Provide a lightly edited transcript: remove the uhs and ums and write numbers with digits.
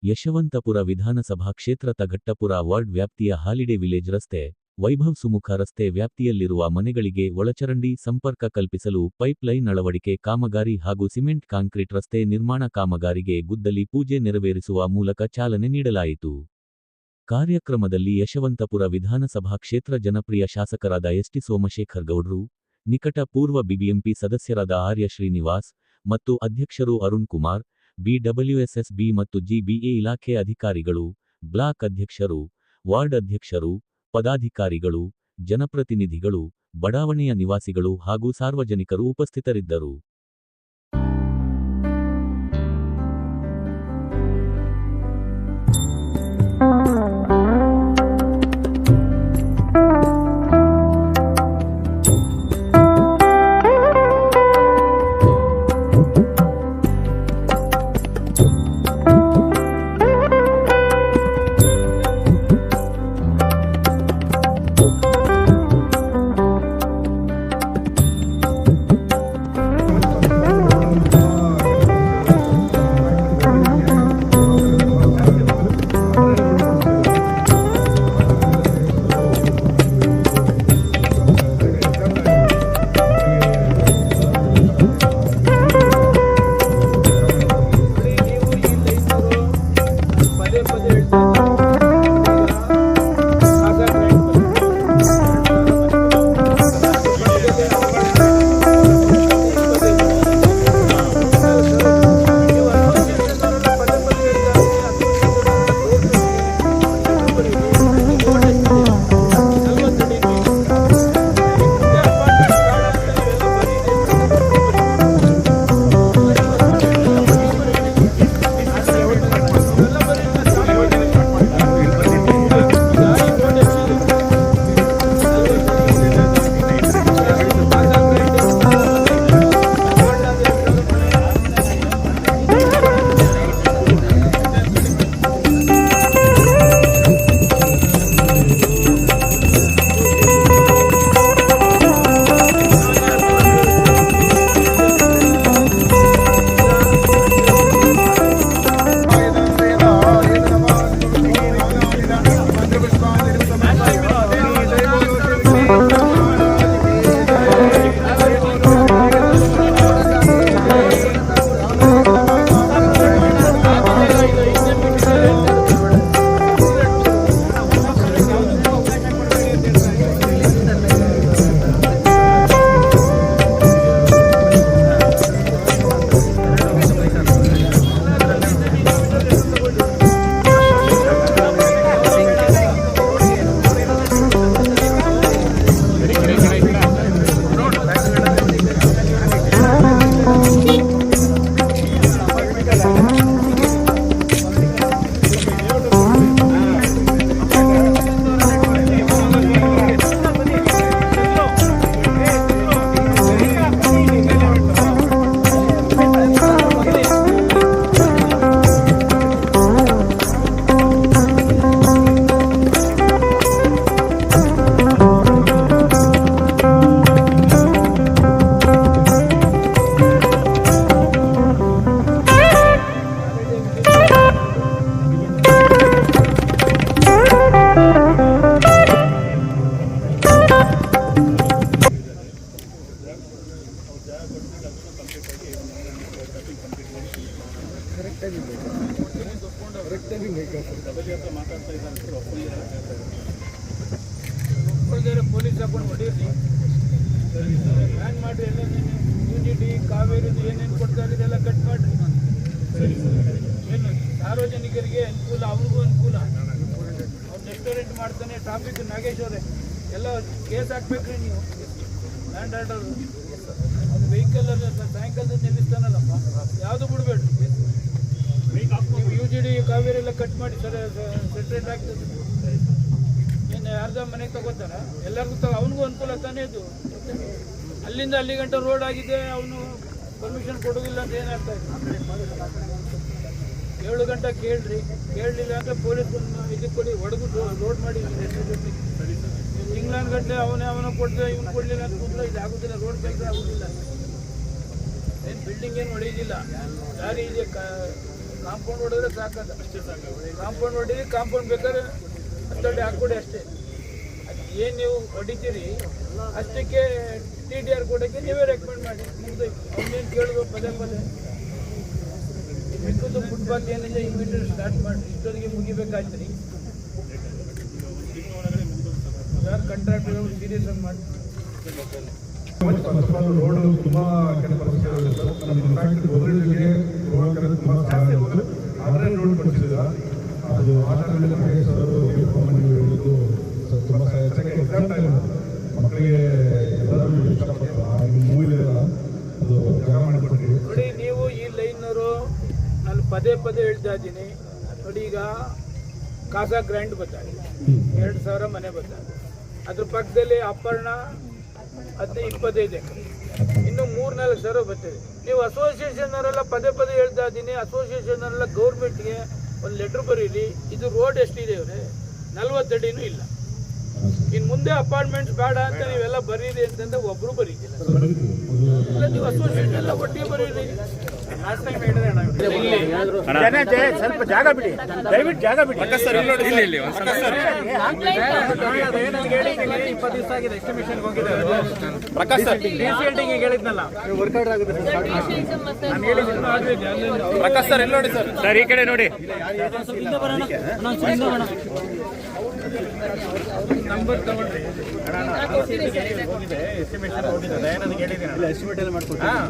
ಯಶವಂತಪುರ ವಿಧಾನಸಭಾ ಕ್ಷೇತ್ರ ತಘಟ್ಟಪುರ ವಾರ್ಡ್ ವ್ಯಾಪ್ತಿಯ ಹಾಲಿಡೇ ವಿಲೇಜ್ ರಸ್ತೆ, ವೈಭವ್ ಸುಮುಖ ರಸ್ತೆ ವ್ಯಾಪ್ತಿಯಲ್ಲಿರುವ ಮನೆಗಳಿಗೆ ಒಳಚರಂಡಿ ಸಂಪರ್ಕ ಕಲ್ಪಿಸಲು ಪೈಪ್ಲೈನ್ ಅಳವಡಿಕೆ ಕಾಮಗಾರಿ ಹಾಗೂ ಸಿಮೆಂಟ್ ಕಾಂಕ್ರೀಟ್ ರಸ್ತೆ ನಿರ್ಮಾಣ ಕಾಮಗಾರಿಗೆ ಗುದ್ದಲಿ ಪೂಜೆ ನೆರವೇರಿಸುವ ಮೂಲಕ ಚಾಲನೆ ನೀಡಲಾಯಿತು. ಕಾರ್ಯಕ್ರಮದಲ್ಲಿ ಯಶವಂತಪುರ ವಿಧಾನಸಭಾ ಕ್ಷೇತ್ರ ಜನಪ್ರಿಯ ಶಾಸಕರಾದ ಎಸ್.ಟಿ. ಸೋಮಶೇಖರ್ ಗೌಡ್ರು, ನಿಕಟ ಪೂರ್ವ ಬಿಬಿಎಂಪಿ ಸದಸ್ಯರಾದ ಆರ್ಯ ಶ್ರೀನಿವಾಸ್ ಮತ್ತು ಅಧ್ಯಕ್ಷರು ಅರುಣ್ ಕುಮಾರ್, ಬಿಡಬ್ಲ್ಯೂಎಸ್ಎಸ್ಬಿ ಮತ್ತು ಜಿಬಿಎ ಇಲಾಖೆ ಅಧಿಕಾರಿಗಳು, ಬ್ಲಾಕ್ ಅಧ್ಯಕ್ಷರು, ವಾರ್ಡ್ ಅಧ್ಯಕ್ಷರು, ಪದಾಧಿಕಾರಿಗಳು, ಜನಪ್ರತಿನಿಧಿಗಳು, ಬಡಾವಣೆಯ ನಿವಾಸಿಗಳು ಹಾಗೂ ಸಾರ್ವಜನಿಕರು ಉಪಸ್ಥಿತರಿದ್ದರು. ಪೊಲೀಸ್ ಹಾಕೊಂಡು ಹೊಡೀರಿ ಬ್ಯಾನ್ ಮಾಡಿರಿ. ಎಲ್ಲ ಯುಜಿಡಿ ಕಾವೇರಿ ಏನೇನು ಕೊಡ್ತಾರೆ ಇದೆಲ್ಲ ಕಟ್ ಮಾಡಿರಿ. ಏನು ಸಾರ್ವಜನಿಕರಿಗೆ ಅನುಕೂಲ, ಅವ್ರಿಗೂ ಅನುಕೂಲ. ಅವ್ರು ರೆಸ್ಟೋರೆಂಟ್ ಮಾಡ್ತಾನೆ, ಟ್ರಾಫಿಕ್ ನಾಗೇಶ್ ಅವರೇ ಎಲ್ಲ ಕೇಸ್ ಹಾಕ್ಬೇಕ್ರಿ ನೀವು. ಲ್ಯಾಂಡ್ ಆರ್ಡರ್ ಅದು ವೆಹಿಕಲ್ ಸಾಯಂಕಾಲದ ನಿಲ್ಲಿಸ್ತಾನಲ್ಲಪ್ಪ, ಯಾವುದು ಬಿಡಬೇಡ್ರಿ. ನೀವು ಯುಜಿಡಿ ಕಾವೇರಿ ಎಲ್ಲ ಕಟ್ ಮಾಡಿ ಸೆಟ್ರೇಟ್ ಆಗ್ತದೆ. ಏನು ಯಾರ್ದ ಮನೆಗೆ ತಗೋತಾರ? ಎಲ್ಲರಿಗೂ ಅವನಿಗೂ ಅನುಕೂಲ ತಾನೇ ಇದು. ಅಲ್ಲಿಂದ ಅಲ್ಲಿ ಗಂಟ ರೋಡ್ ಆಗಿದೆ, ಅವನು ಪರ್ಮಿಷನ್ ಕೊಡೋದಿಲ್ಲ ಅಂತ ಏನಾಗ್ತಾ ಇದೆ? 7 ಗಂಟೆ ಕೇಳ್ರಿ, ಕೇಳಲಿಲ್ಲ ಅಂದರೆ ಪೊಲೀಸ್ ಇದಕ್ಕೆ ಕೊಡಿ, ಹೊಡೆದು ರೋಡ್ ಮಾಡಿ. ತಿಂಗಳಾನ ಗಂಟೆ ಅವನ ಕೊಟ್ಟರೆ ಇವನು ಕೊಡಲಿಲ್ಲ ಅಂತ ಕೂತ್ರೆ ಇದು ಆಗೋದಿಲ್ಲ, ರೋಡ್ ಕೆಲಸ ಆಗೋದಿಲ್ಲ. ಏನು ಬಿಲ್ಡಿಂಗ್ ಏನು ಹೊಡೆಯೋದಿಲ್ಲ, ದಾರಿ ಇದೆ, ಕಾಂಪೌಂಡ್ ಹೊಡೆದ್ರೆ ಸಾಕಲ್ಲ, ಕಾಂಪೌಂಡ್ ಹೊಡೀರಿ, ಕಾಂಪೌಂಡ್ ಬೇಕಾದ್ರೆ ಹತ್ತಡಿ ಹಾಕ್ಕೊಡಿ ಅಷ್ಟೇ. ಅದು ಏನು ನೀವು ಹೊಡಿತೀರಿ ಅಷ್ಟಕ್ಕೆ TDR ಕೊಡೋಕ್ಕೆ ನೀವೇ ರೆಕಮೆಂಡ್ ಮಾಡಿ, ಮುಗ್ದು ಅವನೇನು ಕೇಳಿದ್ರು ಪದೇ ಪದೇ. ಮಿಕ್ಕದ್ದು ಫುಟ್ಪಾತ್ ಏನಿದೆ ಇಮಿಡಿಯೇಟ್ ಸ್ಟಾರ್ಟ್ ಮಾಡಿ, ಇಷ್ಟೊತ್ತಿಗೆ ಮುಗಿಬೇಕಾಯ್ತು ರೀ. ಯಾರು ಕಾಂಟ್ರಾಕ್ಟರ್ ಸೀರಿಯಸ್ ಆಗಿ ಮಾಡಿ. ರೋಡ್ ತುಂಬಾ ಕೆಟ್ಟ ಪರಿಸ್ಥಿತಿ ಇದೆ ಸರ್. ನಮ್ದು ಮೊದಲಿಗೆ ತುಂಬಾ ಸಹಾಯ ಆಯಿತು. ಆದರೆ ರೋಡ್ ಕೊಡಿಸಿದ ಅದು ಆ ಟೈಮಲ್ಲಿ ಸರ್ ಹೇಳಿದ್ದು ತುಂಬ ಸಹಾಯ. ಮಕ್ಕಳಿಗೆ ಎಲ್ಲರೂ ಇಷ್ಟಪಡ್ತಾರೆ ಮೂವಿಲೆಲ್ಲ ಅದು ಜಾಗ ಮಾಡಿಕೊಟ್ರಿ. ನೋಡಿ, ನೀವು ಈ ಲೈನವರು ನಾನು ಪದೇ ಪದೇ ಹೇಳ್ತಾ ಇದ್ದೀನಿ ನೋಡಿ. ಈಗ ಕಾಸಾ ಗ್ರ್ಯಾಂಡ್ ಬರ್ತಾರೆ, 2,000 ಮನೆ ಬರ್ತಾರೆ. ಅದ್ರ ಪಕ್ಕದಲ್ಲಿ ಅಪರ್ಣ 25 ಎಕರೆ, ಇನ್ನು 3-4 ಸಾವಿರ ಬರ್ತದೆ. ನೀವು ಅಸೋಸಿಯೇಷನ್ ಅವರೆಲ್ಲ ಪದೇ ಪದೇ ಹೇಳ್ತಾ ಇದ್ದೀನಿ, ಅಸೋಸಿಯೇಷನ್ ಅವರೆಲ್ಲ ಗೌರ್ಮೆಂಟ್ಗೆ ಒಂದು ಲೆಟ್ರ್ ಬರೀರಿ. ಇದು ರೋಡ್ ಎಷ್ಟಿದೆ ಅವರೇ, 40 ಅಡಿನೂ ಇಲ್ಲ. ಇನ್ನು ಮುಂದೆ ಅಪಾರ್ಟ್ಮೆಂಟ್ಸ್ ಬೇಡ ಅಂತ ನೀವೆಲ್ಲ ಬರೀರಿ ಅಂತಂದ್ರೆ ಒಬ್ರು ಬರೀತಿಲ್ಲ. ನೀವು ಅಸೋಸಿಯೇಷನ್ ಎಲ್ಲ ಒಟ್ಟಿಗೆ ಬರೀರಿ. ಸ್ವಲ್ಪ ಜಾಗ ಬಿಡಿ, ದಯವಿಟ್ಟು ಜಾಗ ಬಿಡಿ. 20 ದಿವಸ ಆಗಿದೆ ಎಸ್ಟಿಮೇಷನ್ ಹೋಗಿದ್ದಾರೆ. ಪ್ರಕಾಶ್ ಸರ್ ಹೇಳಿದ್ನಲ್ಲ, ವರ್ಕೌಟ್ ಆಗುತ್ತೆ ನಾನು ಹೇಳಿದ್ದೀನಿ. ಪ್ರಕಾಶ್ ಸರ್ ಎಲ್ಲಿ ನೋಡಿ ಸರ್, ಸರ್ ಈ ಕಡೆ ನೋಡಿ. ನಂಬರ್ ತಗೊಂಡ್ರಿ ಹೋಗಿದೆ ಎಸ್ಟಿಮೇಷನ್ ಹೋಗಿದೆ, ನನಗೆ ಹೇಳಿದ್ದೀನಿ ಎಸ್ಟಿಮೇಟ್ ಎಲ್ಲ ಮಾಡ್ಕೊಡ್ತೀನಿ.